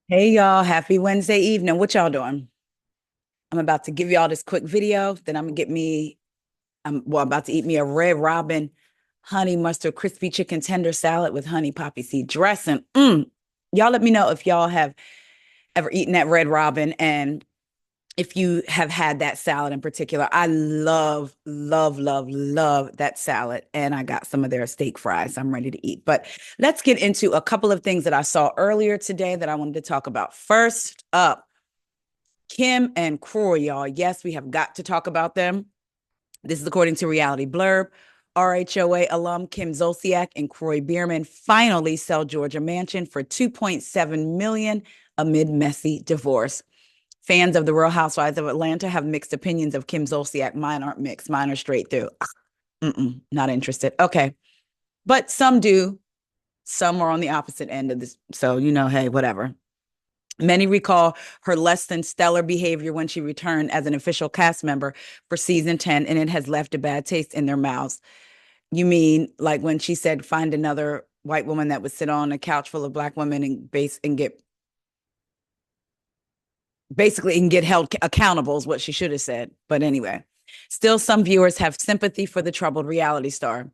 Hey y'all, happy Wednesday evening. What y'all doing? I'm about to give y'all this quick video. Then I'm gonna get me, I'm about to eat me a Red Robin honey mustard crispy chicken tender salad with honey poppy seed dressing. Y'all let me know if y'all have ever eaten that Red Robin and if you have had that salad in particular. I love, love, love, love that salad. And I got some of their steak fries. I'm ready to eat. But let's get into a couple of things that I saw earlier today that I wanted to talk about. First up, Kim and Croy, y'all. Yes, we have got to talk about them. This is according to Reality Blurb. RHOA alum Kim Zolciak and Croy Bierman finally sell Georgia mansion for 2.7 million amid messy divorce. Fans of the Real Housewives of Atlanta have mixed opinions of Kim Zolciak. Mine aren't mixed. Mine are straight through. Not interested. Okay. But some do. Some are on the opposite end of this. So, hey, whatever. Many recall her less than stellar behavior when she returned as an official cast member for season 10, and it has left a bad taste in their mouths. You mean like when she said, find another white woman that would sit on a couch full of black women and get basically and get held accountable is what she should have said. But anyway, still some viewers have sympathy for the troubled reality star.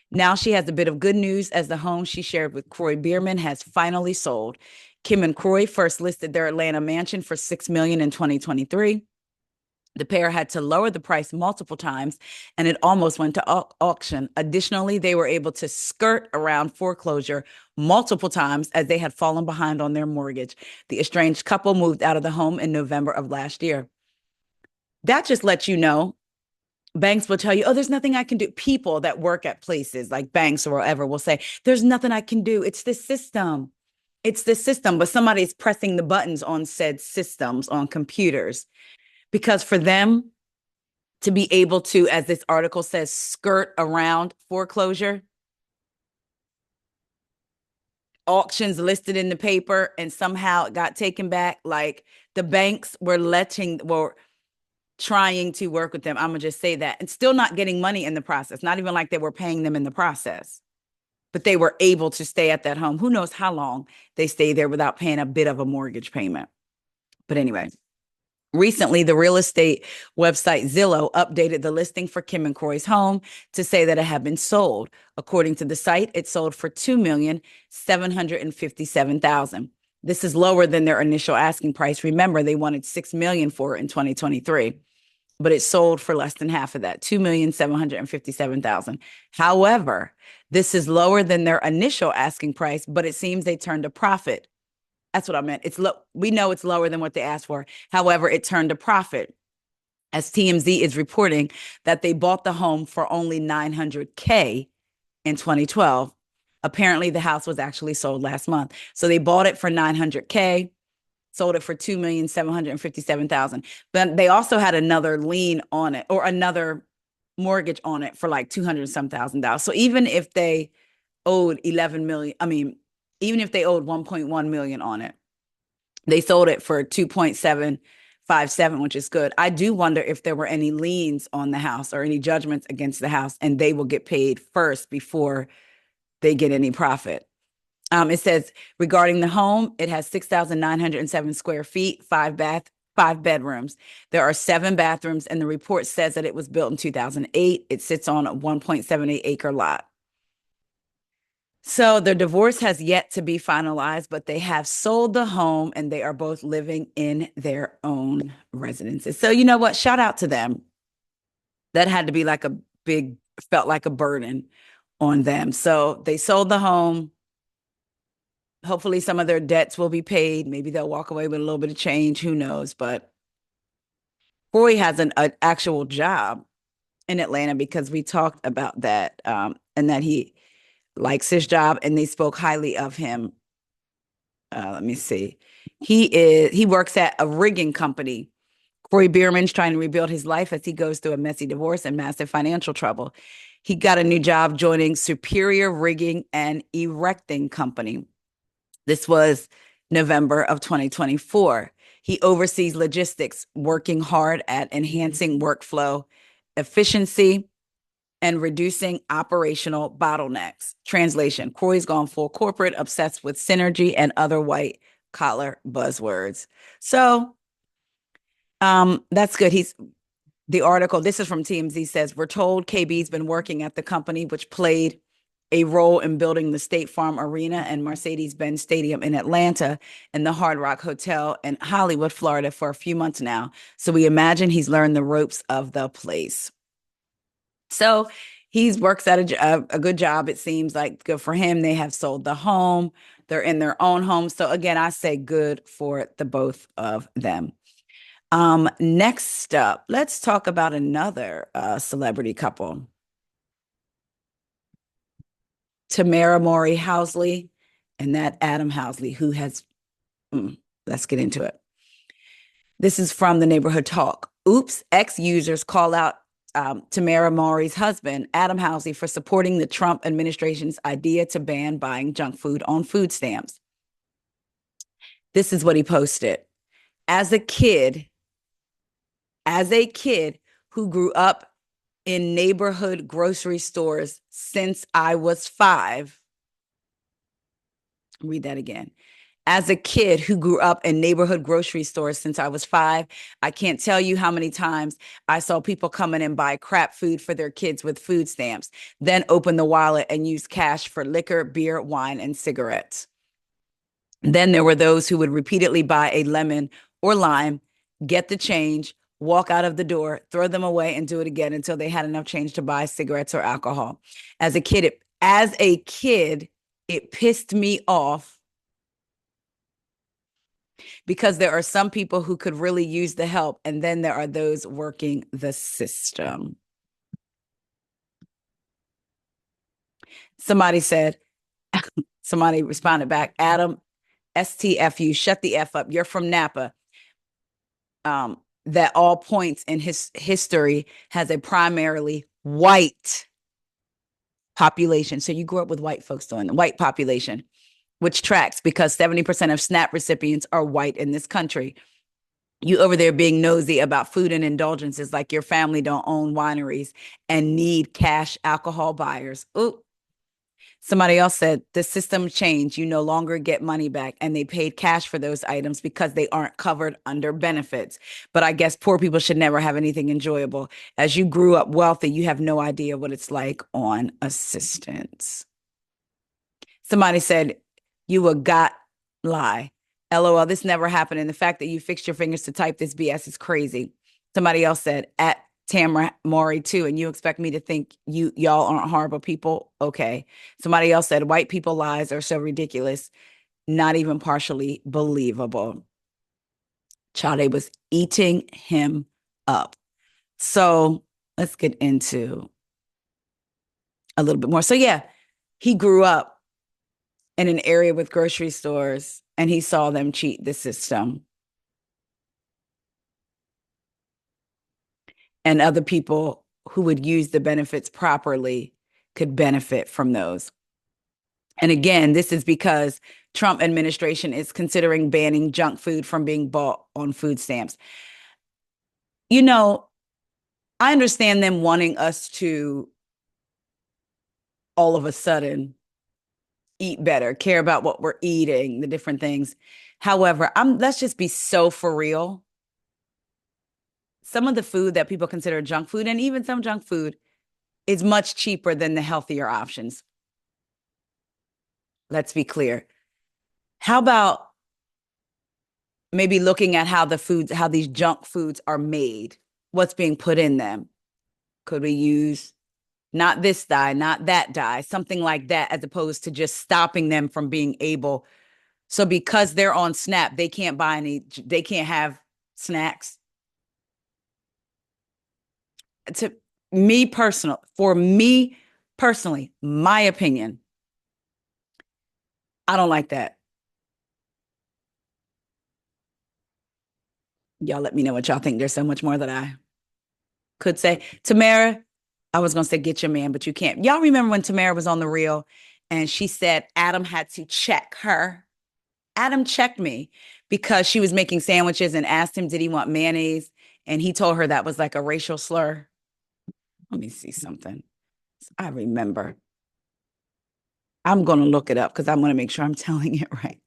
Now she has a bit of good news as the home she shared with Croy Bierman has finally sold. Kim and Croy first listed their Atlanta mansion for $6 million in 2023. The pair had to lower the price multiple times and it almost went to auction. Additionally, they were able to skirt around foreclosure multiple times as they had fallen behind on their mortgage. The estranged couple moved out of the home in November of last year. That just lets you know banks will tell you, oh, there's nothing I can do. People that work at places like banks or whatever will say, there's nothing I can do. It's the system. It's the system. But somebody's pressing the buttons on said systems on computers because for them to be able to, as this article says, skirt around foreclosure, auctions listed in the paper, and somehow it got taken back. Like the banks were trying to work with them. I'm gonna just say that, and still not getting money in the process. Not even like they were paying them in the process, but they were able to stay at that home. Who knows how long they stay there without paying a bit of a mortgage payment. But anyway, recently, the real estate website Zillow updated the listing for Kim and Croy's home to say that it had been sold. According to the site, it sold for $2,757,000. This is lower than their initial asking price. Remember, they wanted $6 million for it in 2023, but it sold for less than half of that, $2,757,000. However, this is lower than their initial asking price, but it seems they turned a profit. That's what I meant. We know it's lower than what they asked for. However, it turned a profit. As TMZ is reporting that they bought the home for only $900K in 2012. Apparently, the house was actually sold last month. So they bought it for $900K, sold it for $2,757,000. But they also had another lien on it or another mortgage on it for like 200 some thousand dollars. So even if they owed 11 million, I mean, even if they owed 1.1 million on it, they sold it for 2.757, which is good. I do wonder if there were any liens on the house or any judgments against the house, and they will get paid first before they get any profit. It says regarding the home, it has 6,907 square feet, five bedrooms. There are 7 bathrooms, and the report says that it was built in 2008. It sits on a 1.78-acre lot. So their divorce has yet to be finalized, but they have sold the home and they are both living in their own residences. So you know what? Shout out to them. That had to be like felt like a burden on them. So they sold the home. Hopefully some of their debts will be paid. Maybe they'll walk away with a little bit of change. Who knows? But Roy has an actual job in Atlanta because we talked about that and that he likes his job and they spoke highly of him. Let me see. He works at a rigging company. Croy Bierman's trying to rebuild his life as he goes through a messy divorce and massive financial trouble. He got a new job joining Superior Rigging and Erecting Company. This was November of 2024. He oversees logistics, working hard at enhancing workflow efficiency. and reducing operational bottlenecks. Translation: Croy's gone full corporate, obsessed with synergy and other white collar buzzwords. So that's good. The article, this is from TMZ, says, we're told KB's been working at the company, which played a role in building the State Farm Arena and Mercedes-Benz Stadium in Atlanta and the Hard Rock Hotel in Hollywood, Florida for a few months now. So we imagine he's learned the ropes of the place. So he works at a good job. It seems like good for him. They have sold the home. They're in their own home. So again, I say good for the both of them. Next up, let's talk about another celebrity couple. Tamera Mowrys Housley and that Adam Housley, who has, let's get into it. This is from the Neighborhood Talk. Oops, ex-users call out Tamera Mowrys' husband, Adam Housley, for supporting the Trump administration's idea to ban buying junk food on food stamps. This is what he posted. As a kid who grew up in neighborhood grocery stores since I was 5. Read that again. As a kid who grew up in neighborhood grocery stores since I was 5, I can't tell you how many times I saw people come in and buy crap food for their kids with food stamps, then open the wallet and use cash for liquor, beer, wine, and cigarettes. Then there were those who would repeatedly buy a lemon or lime, get the change, walk out of the door, throw them away, and do it again until they had enough change to buy cigarettes or alcohol. As a kid, it pissed me off because there are some people who could really use the help, and then there are those working the system. Somebody responded back, Adam, STFU, shut the F up. You're from Napa. That all points in his history has a primarily white population. So you grew up with white folks doing the white population, which tracks because 70% of SNAP recipients are white in this country. You over there being nosy about food and indulgences like your family don't own wineries and need cash alcohol buyers. Ooh. Somebody else said the system changed. You no longer get money back, and they paid cash for those items because they aren't covered under benefits. But I guess poor people should never have anything enjoyable. As you grew up wealthy, you have no idea what it's like on assistance. Somebody said, you a got lie. LOL, this never happened. And the fact that you fixed your fingers to type this BS is crazy. Somebody else said, at Tamera Mowrys too, and you expect me to think y'all aren't horrible people? Okay. Somebody else said, white people lies are so ridiculous, not even partially believable. Chade was eating him up. So let's get into a little bit more. So yeah, he grew up in an area with grocery stores and he saw them cheat the system. And other people who would use the benefits properly could benefit from those. And again, this is because Trump administration is considering banning junk food from being bought on food stamps. You know, I understand them wanting us to all of a sudden eat better, care about what we're eating, the different things. However, let's just be so for real. Some of the food that people consider junk food, and even some junk food, is much cheaper than the healthier options. Let's be clear. How about maybe looking at how these junk foods are made, what's being put in them? Could we use not this dye, not that dye, something like that, as opposed to just stopping them from being able. So because they're on SNAP, they can't have snacks. For me personally, my opinion, I don't like that. Y'all let me know what y'all think. There's so much more that I could say. Tamera, I was going to say get your man, but you can't. Y'all remember when Tamera was on The Real and she said Adam had to check her? Adam checked me because she was making sandwiches and asked him, did he want mayonnaise? And he told her that was like a racial slur. Let me see something. I remember. I'm going to look it up because I'm going to make sure I'm telling it right.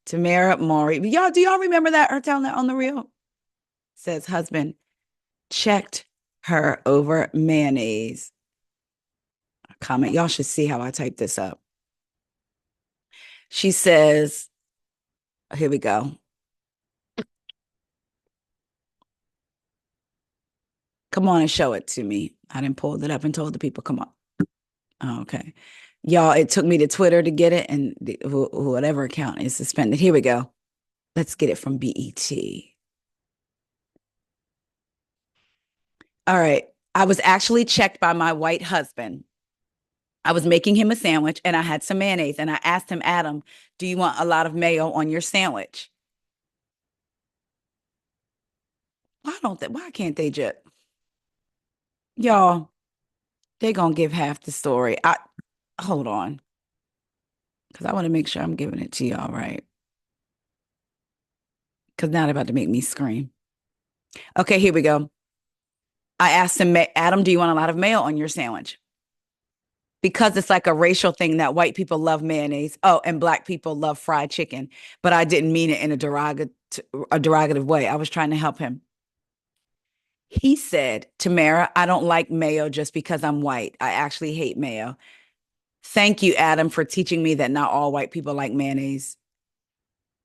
Tamera Mowrys. Y'all, do y'all remember that? Her telling that on the reel? Says husband checked her over mayonnaise. Comment. Y'all should see how I type this up. She says, here we go. Come on and show it to me. I didn't pull it up and told the people, come on. Oh, okay. Y'all, it took me to Twitter to get it, and whatever account is suspended. Here we go. Let's get it from BET. All right. I was actually checked by my white husband. I was making him a sandwich and I had some mayonnaise, and I asked him, Adam, do you want a lot of mayo on your sandwich? Why can't they just, y'all, they gonna give half the story. Hold on, because I want to make sure I'm giving it to y'all right. Because now they're about to make me scream. Okay, here we go. I asked him, Adam, do you want a lot of mayo on your sandwich? Because it's like a racial thing that white people love mayonnaise. Oh, and black people love fried chicken. But I didn't mean it in a derogative way. I was trying to help him. He said, Tamera, I don't like mayo just because I'm white. I actually hate mayo. Thank you, Adam, for teaching me that not all white people like mayonnaise.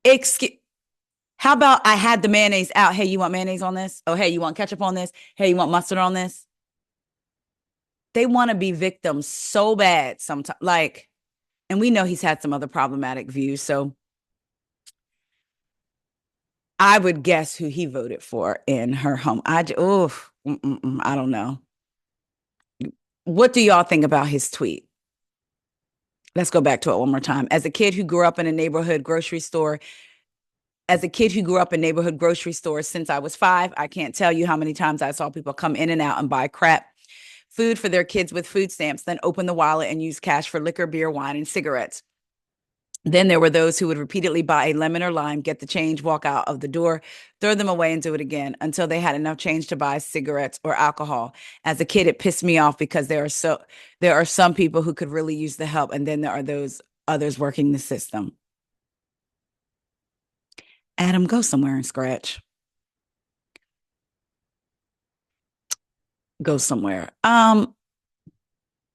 Excuse How about I had the mayonnaise out? Hey, you want mayonnaise on this? Oh, hey, you want ketchup on this? Hey, you want mustard on this? They want to be victims so bad sometimes. Like, and we know he's had some other problematic views. So I would guess who he voted for in her home. I don't know. What do y'all think about his tweet? Let's go back to it one more time. As a kid who grew up in a neighborhood grocery store, since I was 5, I can't tell you how many times I saw people come in and out and buy crap food for their kids with food stamps, then open the wallet and use cash for liquor, beer, wine, and cigarettes. Then there were those who would repeatedly buy a lemon or lime, get the change, walk out of the door, throw them away, and do it again until they had enough change to buy cigarettes or alcohol. As a kid, it pissed me off because there are some people who could really use the help, and then there are those others working the system. Adam, go somewhere and scratch. Go somewhere.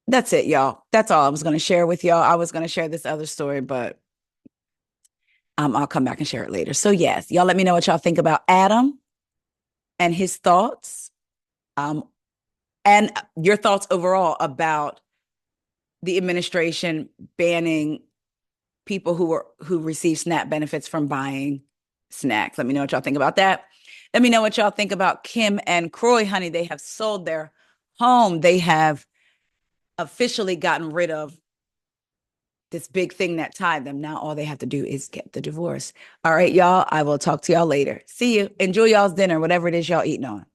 That's it, y'all. That's all I was going to share with y'all. I was going to share this other story, but I'll come back and share it later. So yes, y'all let me know what y'all think about Adam and his thoughts, and your thoughts overall about the administration banning people who receive SNAP benefits from buying snacks. Let me know what y'all think about that. Let me know what y'all think about Kim and Croy, honey. They have sold their home. They have officially gotten rid of this big thing that tied them. Now all they have to do is get the divorce. All right, y'all. I will talk to y'all later. See you. Enjoy y'all's dinner, whatever it is y'all eating on.